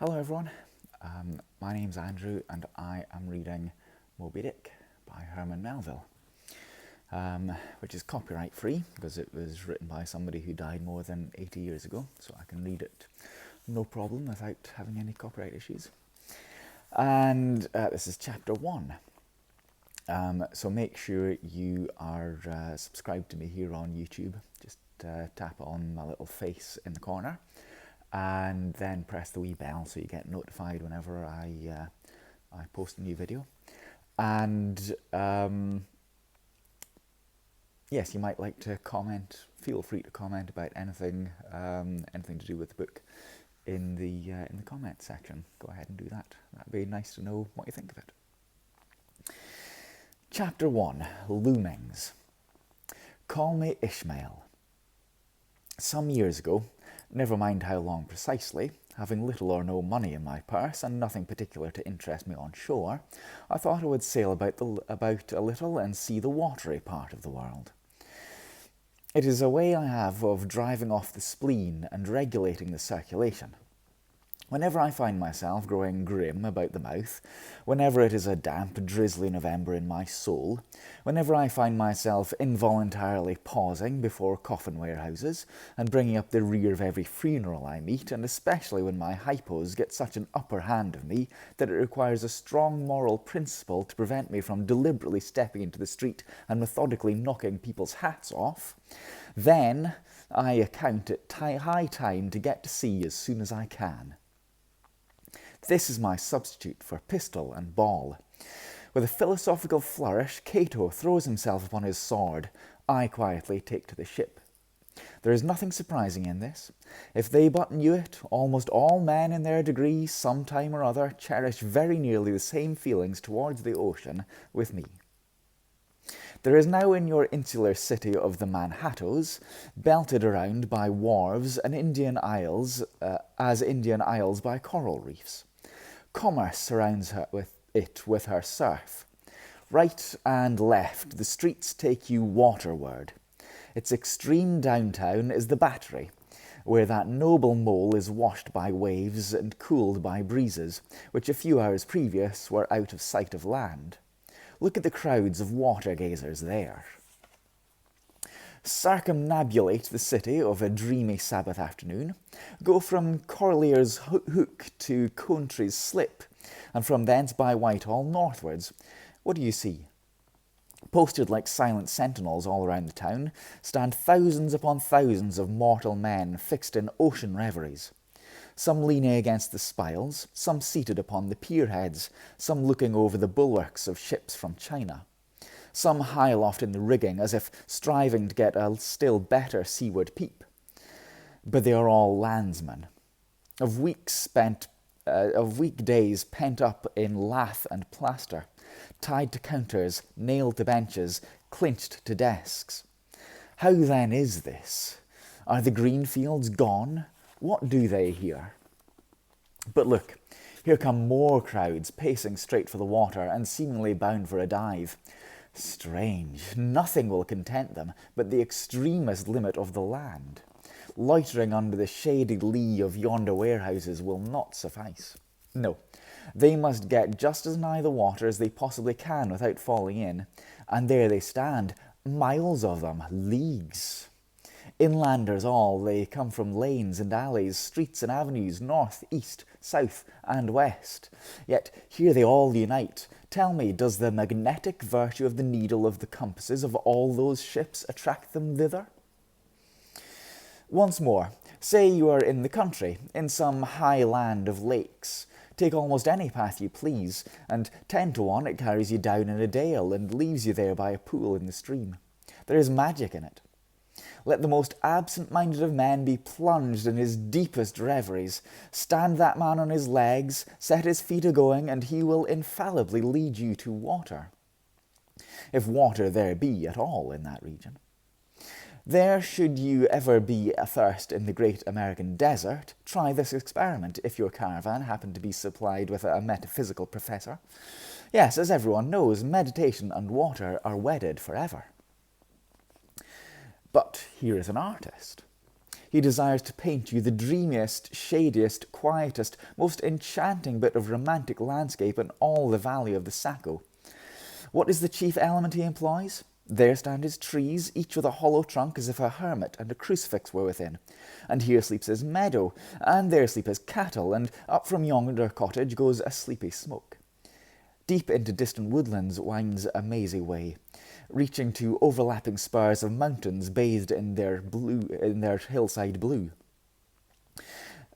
Hello everyone, my name's Andrew and I am reading Moby by Herman Melville, which is copyright free because it was written by somebody who died more than 80 years ago, so I can read it no problem without having any copyright issues. And this is chapter 1. So make sure you are subscribed to me here on YouTube. Just tap on my little face in the corner and then press the wee bell so you get notified whenever I post a new video. And yes, you might like to comment. Feel free to comment about anything to do with the book in the comment section. Go ahead and do that. That'd be nice to know what you think of it. Chapter 1, Loomings. Call me Ishmael. Some years ago, never mind how long precisely, having little or no money in my purse and nothing particular to interest me on shore, I thought I would sail about a little and see the watery part of the world. It is a way I have of driving off the spleen and regulating the circulation. Whenever I find myself growing grim about the mouth, whenever it is a damp, drizzly November in my soul, whenever I find myself involuntarily pausing before coffin warehouses and bringing up the rear of every funeral I meet, and especially when my hypos get such an upper hand of me that it requires a strong moral principle to prevent me from deliberately stepping into the street and methodically knocking people's hats off, then I account it high time to get to sea as soon as I can. This is my substitute for pistol and ball. With a philosophical flourish, Cato throws himself upon his sword. I quietly take to the ship. There is nothing surprising in this. If they but knew it, almost all men in their degree, some time or other, cherish very nearly the same feelings towards the ocean with me. There is now in your insular city of the Manhattoes, belted around by wharves and Indian isles, as Indian isles by coral reefs. Commerce surrounds with her surf. Right and left, the streets take you waterward. Its extreme downtown is the Battery, where that noble mole is washed by waves and cooled by breezes, which a few hours previous were out of sight of land. Look at the crowds of water-gazers there. Circumnambulate the city of a dreamy Sabbath afternoon, go from Corlear's Hook to Country's Slip, and from thence by Whitehall northwards. What do you see? Posted like silent sentinels all around the town, stand thousands upon thousands of mortal men fixed in ocean reveries. Some leaning against the spiles, some seated upon the pierheads, some looking over the bulwarks of ships from China. Some high aloft in the rigging, as if striving to get a still better seaward peep. But they are all landsmen, of weekdays pent up in lath and plaster, tied to counters, nailed to benches, clinched to desks. How then is this? Are the green fields gone? What do they here? But look, here come more crowds pacing straight for the water and seemingly bound for a dive. Strange, nothing will content them but the extremest limit of the land. Loitering under the shady lee of yonder warehouses will not suffice. No, they must get just as nigh the water as they possibly can without falling in, and there they stand, miles of them, leagues. Inlanders all, they come from lanes and alleys, streets and avenues, north, east, south, and west. Yet here they all unite. Tell me, does the magnetic virtue of the needle of the compasses of all those ships attract them thither? Once more, say you are in the country, in some high land of lakes. Take almost any path you please, and 10 to 1 it carries you down in a dale and leaves you there by a pool in the stream. There is magic in it. Let the most absent-minded of men be plunged in his deepest reveries. Stand that man on his legs, set his feet a-going, and he will infallibly lead you to water. If water there be at all in that region. There, should you ever be athirst in the great American desert, try this experiment if your caravan happen to be supplied with a metaphysical professor. Yes, as everyone knows, meditation and water are wedded forever. But here is an artist. He desires to paint you the dreamiest, shadiest, quietest, most enchanting bit of romantic landscape in all the valley of the Saco. What is the chief element he employs? There stand his trees, each with a hollow trunk as if a hermit and a crucifix were within. And here sleeps his meadow, and there sleep his cattle, and up from yonder cottage goes a sleepy smoke. Deep into distant woodlands winds a mazy way, reaching to overlapping spurs of mountains bathed in their hillside blue.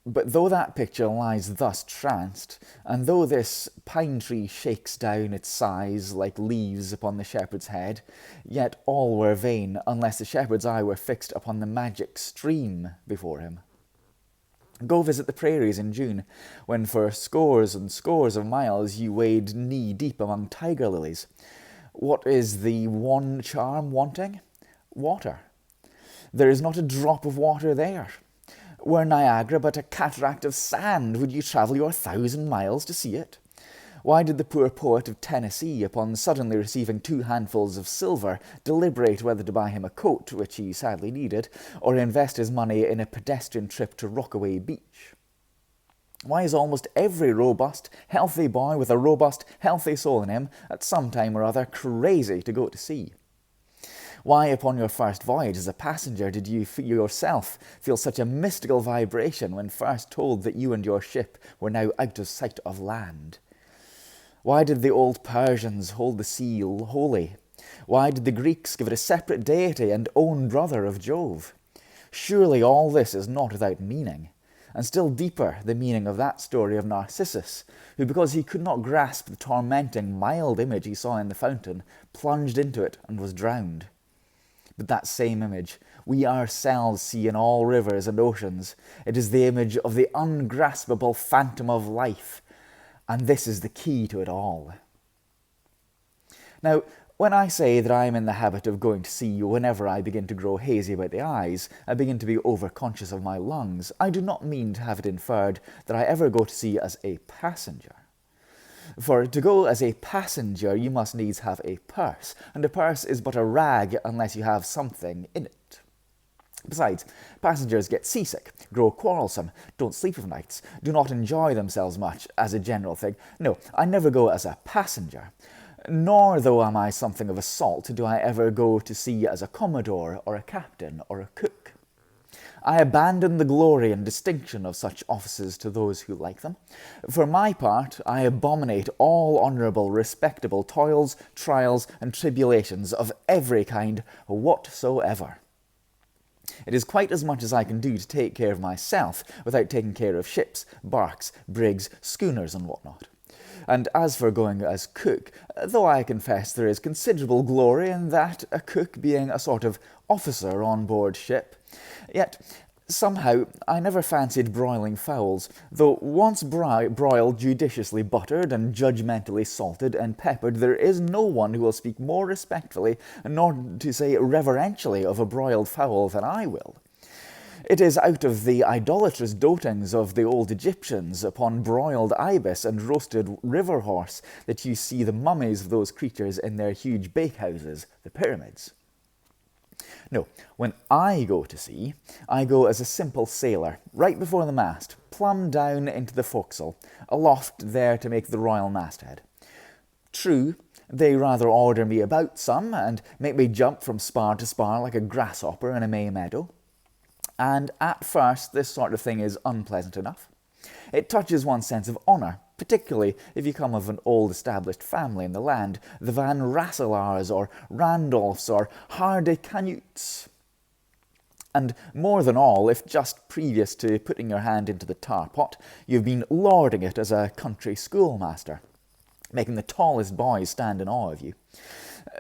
But though that picture lies thus tranced, and though this pine tree shakes down its sighs like leaves upon the shepherd's head, yet all were vain unless the shepherd's eye were fixed upon the magic stream before him. Go visit the prairies in June, when for scores and scores of miles you wade knee-deep among tiger lilies. What is the one charm wanting? Water. There is not a drop of water there. Were Niagara but a cataract of sand, would you travel your 1,000 miles to see it? Why did the poor poet of Tennessee, upon suddenly receiving 2 handfuls of silver, deliberate whether to buy him a coat, which he sadly needed, or invest his money in a pedestrian trip to Rockaway Beach? Why is almost every robust, healthy boy with a robust, healthy soul in him, at some time or other, crazy to go to sea? Why, upon your first voyage as a passenger, did you yourself feel such a mystical vibration when first told that you and your ship were now out of sight of land? Why did the old Persians hold the sea holy? Why did the Greeks give it a separate deity and own brother of Jove? Surely all this is not without meaning, and still deeper the meaning of that story of Narcissus, who, because he could not grasp the tormenting, mild image he saw in the fountain, plunged into it and was drowned. But that same image we ourselves see in all rivers and oceans. It is the image of the ungraspable phantom of life, and this is the key to it all. Now, when I say that I am in the habit of going to sea whenever I begin to grow hazy about the eyes, I begin to be overconscious of my lungs, I do not mean to have it inferred that I ever go to sea as a passenger. For to go as a passenger, you must needs have a purse, and a purse is but a rag unless you have something in it. Besides, passengers get seasick, grow quarrelsome, don't sleep of nights, do not enjoy themselves much, as a general thing. No, I never go as a passenger. Nor, though am I something of a salt, do I ever go to sea as a commodore, or a captain, or a cook. I abandon the glory and distinction of such offices to those who like them. For my part, I abominate all honourable, respectable toils, trials, and tribulations of every kind whatsoever. It is quite as much as I can do to take care of myself without taking care of ships, barks, brigs, schooners, and whatnot. And as for going as cook, though I confess there is considerable glory in that, a cook being a sort of officer on board ship, yet somehow I never fancied broiling fowls, though once broiled, judiciously buttered, and judgmentally salted and peppered, there is no one who will speak more respectfully, nor to say reverentially, of a broiled fowl than I will. It is out of the idolatrous dotings of the old Egyptians upon broiled ibis and roasted river horse that you see the mummies of those creatures in their huge bakehouses, the pyramids. No, when I go to sea, I go as a simple sailor, right before the mast, plumb down into the forecastle, aloft there to make the royal masthead. True, they rather order me about some, and make me jump from spar to spar like a grasshopper in a May meadow. And at first this sort of thing is unpleasant enough. It touches one's sense of honour, particularly if you come of an old-established family in the land, the Van Rasselars or Randolphs or Hardy Canutes. And more than all, if just previous to putting your hand into the tar pot, you've been lording it as a country schoolmaster, making the tallest boys stand in awe of you.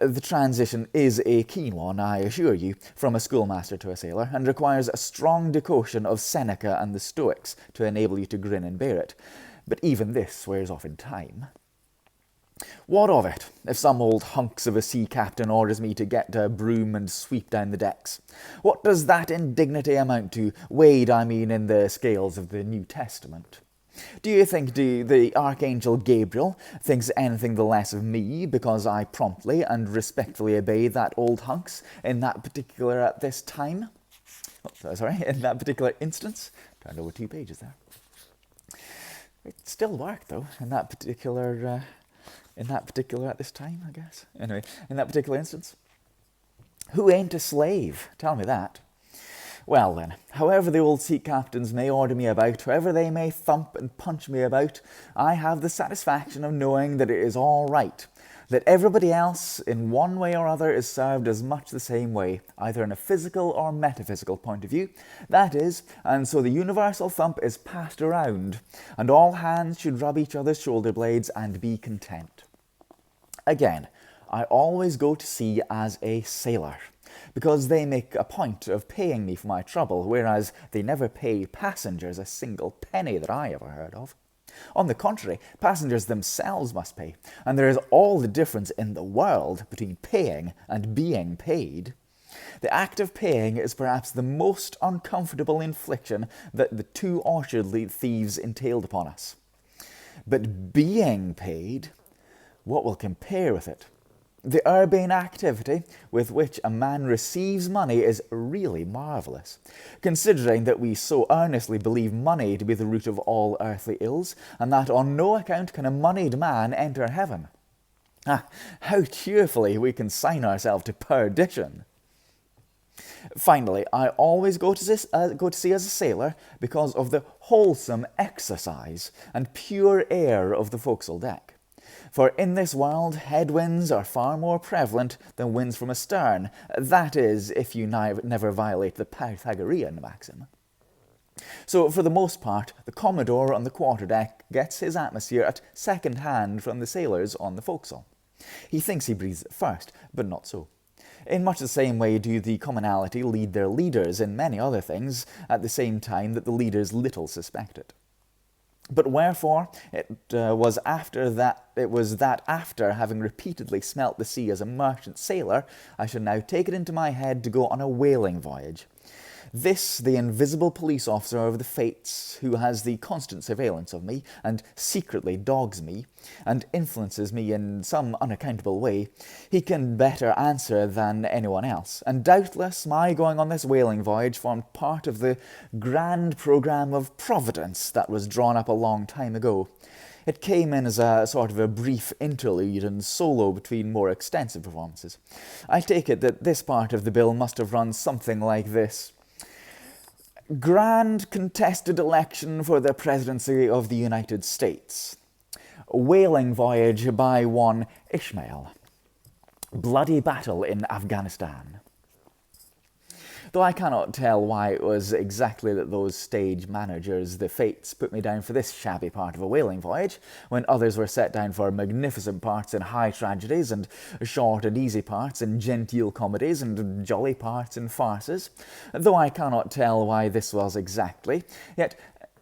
The transition is a keen one, I assure you, from a schoolmaster to a sailor, and requires a strong decoction of Seneca and the Stoics to enable you to grin and bear it. But even this wears off in time. What of it, if some old hunks of a sea captain orders me to get a broom and sweep down the decks? What does that indignity amount to, weighed, I mean, in the scales of the New Testament? Do you think the Archangel Gabriel thinks anything the less of me because I promptly and respectfully obey that old hunks in that particular at this time? in that particular instance, turned over 2 pages there. It still worked though, in that particular at this time, I guess. Anyway, in that particular instance. Who ain't a slave? Tell me that. Well then, however the old sea captains may order me about, however they may thump and punch me about, I have the satisfaction of knowing that it is all right, that everybody else, in one way or other, is served as much the same way, either in a physical or metaphysical point of view. That is, and so the universal thump is passed around, and all hands should rub each other's shoulder blades and be content. Again, I always go to sea as a sailor, because they make a point of paying me for my trouble, whereas they never pay passengers a single penny that I ever heard of. On the contrary, passengers themselves must pay, and there is all the difference in the world between paying and being paid. The act of paying is perhaps the most uncomfortable infliction that the 2 orchard thieves entailed upon us. But being paid, what will compare with it? The urbane activity with which a man receives money is really marvellous, considering that we so earnestly believe money to be the root of all earthly ills, and that on no account can a moneyed man enter heaven. How cheerfully we consign ourselves to perdition! Finally, I always go to sea as a sailor because of the wholesome exercise and pure air of the forecastle deck. For in this world, headwinds are far more prevalent than winds from astern. That is, if you never violate the Pythagorean maxim. So, for the most part, the Commodore on the quarterdeck gets his atmosphere at second hand from the sailors on the forecastle. He thinks he breathes it first, but not so. In much the same way do the commonalty lead their leaders in many other things, at the same time that the leaders little suspect it. But wherefore it was that after having repeatedly smelt the sea as a merchant sailor, I should now take it into my head to go on a whaling voyage. This, the invisible police officer of the fates, who has the constant surveillance of me, and secretly dogs me, and influences me in some unaccountable way, he can better answer than anyone else, and doubtless my going on this whaling voyage formed part of the grand programme of Providence that was drawn up a long time ago. It came in as a sort of a brief interlude and solo between more extensive performances. I take it that this part of the bill must have run something like this. Grand contested election for the presidency of the United States. Whaling voyage by one Ishmael. Bloody battle in Afghanistan. Though I cannot tell why it was exactly that those stage managers, the fates, put me down for this shabby part of a whaling voyage, when others were set down for magnificent parts in high tragedies, and short and easy parts in genteel comedies, and jolly parts in farces. Though I cannot tell why this was exactly, yet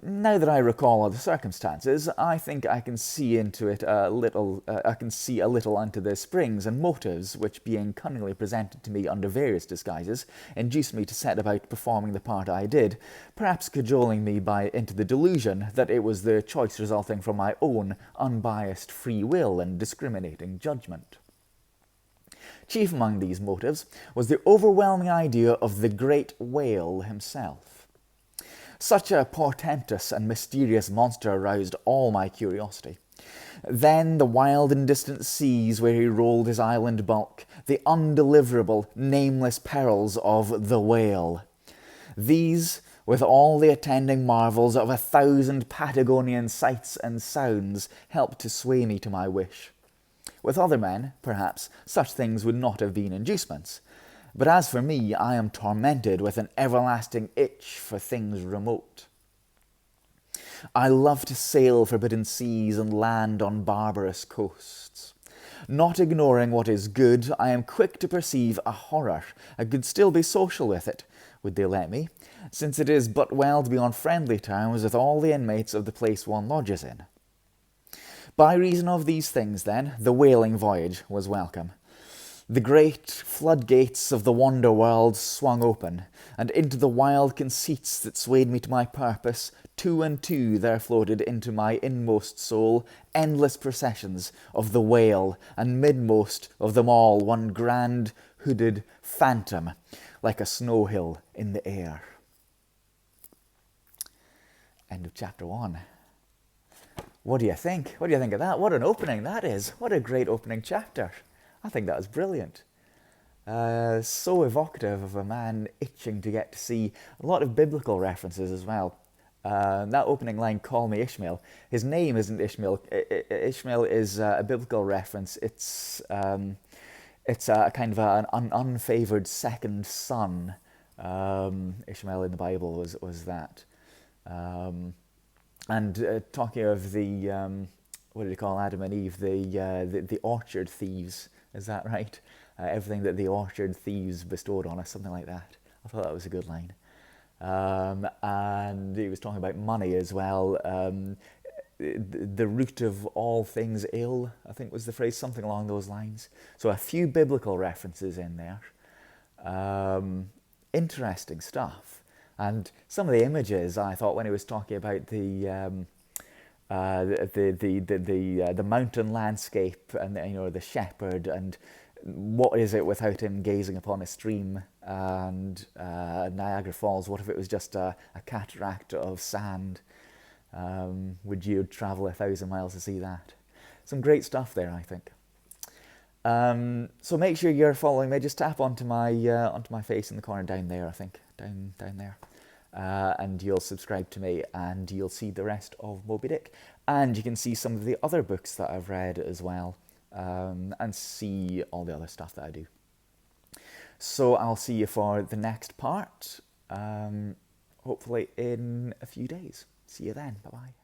now that I recall all the circumstances, I think I can see into it a little. I can see a little into the springs and motives which, being cunningly presented to me under various disguises, induced me to set about performing the part I did, perhaps cajoling me into the delusion that it was the choice resulting from my own unbiased free will and discriminating judgment. Chief among these motives was the overwhelming idea of the great whale himself. Such a portentous and mysterious monster aroused all my curiosity. Then the wild and distant seas where he rolled his island bulk, the undeliverable, nameless perils of the whale. These, with all the attending marvels of 1,000 Patagonian sights and sounds, helped to sway me to my wish. With other men, perhaps, such things would not have been inducements. But as for me, I am tormented with an everlasting itch for things remote. I love to sail forbidden seas and land on barbarous coasts. Not ignoring what is good, I am quick to perceive a horror. I could still be social with it, would they let me, since it is but well to be on friendly terms with all the inmates of the place one lodges in. By reason of these things, then, the whaling voyage was welcome. The great floodgates of the wonder world swung open, and into the wild conceits that swayed me to my purpose, two and two there floated into my inmost soul endless processions of the whale, and midmost of them all one grand hooded phantom, like a snow hill in the air. End of chapter 1. What do you think? What do you think of that? What an opening that is. What a great opening chapter. I think that was brilliant. So evocative of a man itching to get to see a lot of biblical references as well. That opening line, "Call me Ishmael," his name isn't Ishmael. Ishmael is a biblical reference. It's a kind of an unfavored second son. Ishmael in the Bible was that. And talking of the, what do you call Adam and Eve? The orchard thieves, is that right? Everything that the orchard thieves bestowed on us, something like that. I thought that was a good line. And he was talking about money as well. The root of all things ill, I think was the phrase, something along those lines. So a few biblical references in there. Interesting stuff. And some of the images, I thought, when he was talking about the mountain landscape and the shepherd, and what is it without him gazing upon a stream, and Niagara Falls, what if it was just a cataract of sand? Would you travel 1,000 miles to see that? Some great stuff there, I think. So make sure you're following me. Just tap onto my face in the corner down there, I think, down there. And you'll subscribe to me, and you'll see the rest of Moby Dick, and you can see some of the other books that I've read as well, and see all the other stuff that I do. So I'll see you for the next part, hopefully in a few days. See you then. Bye bye.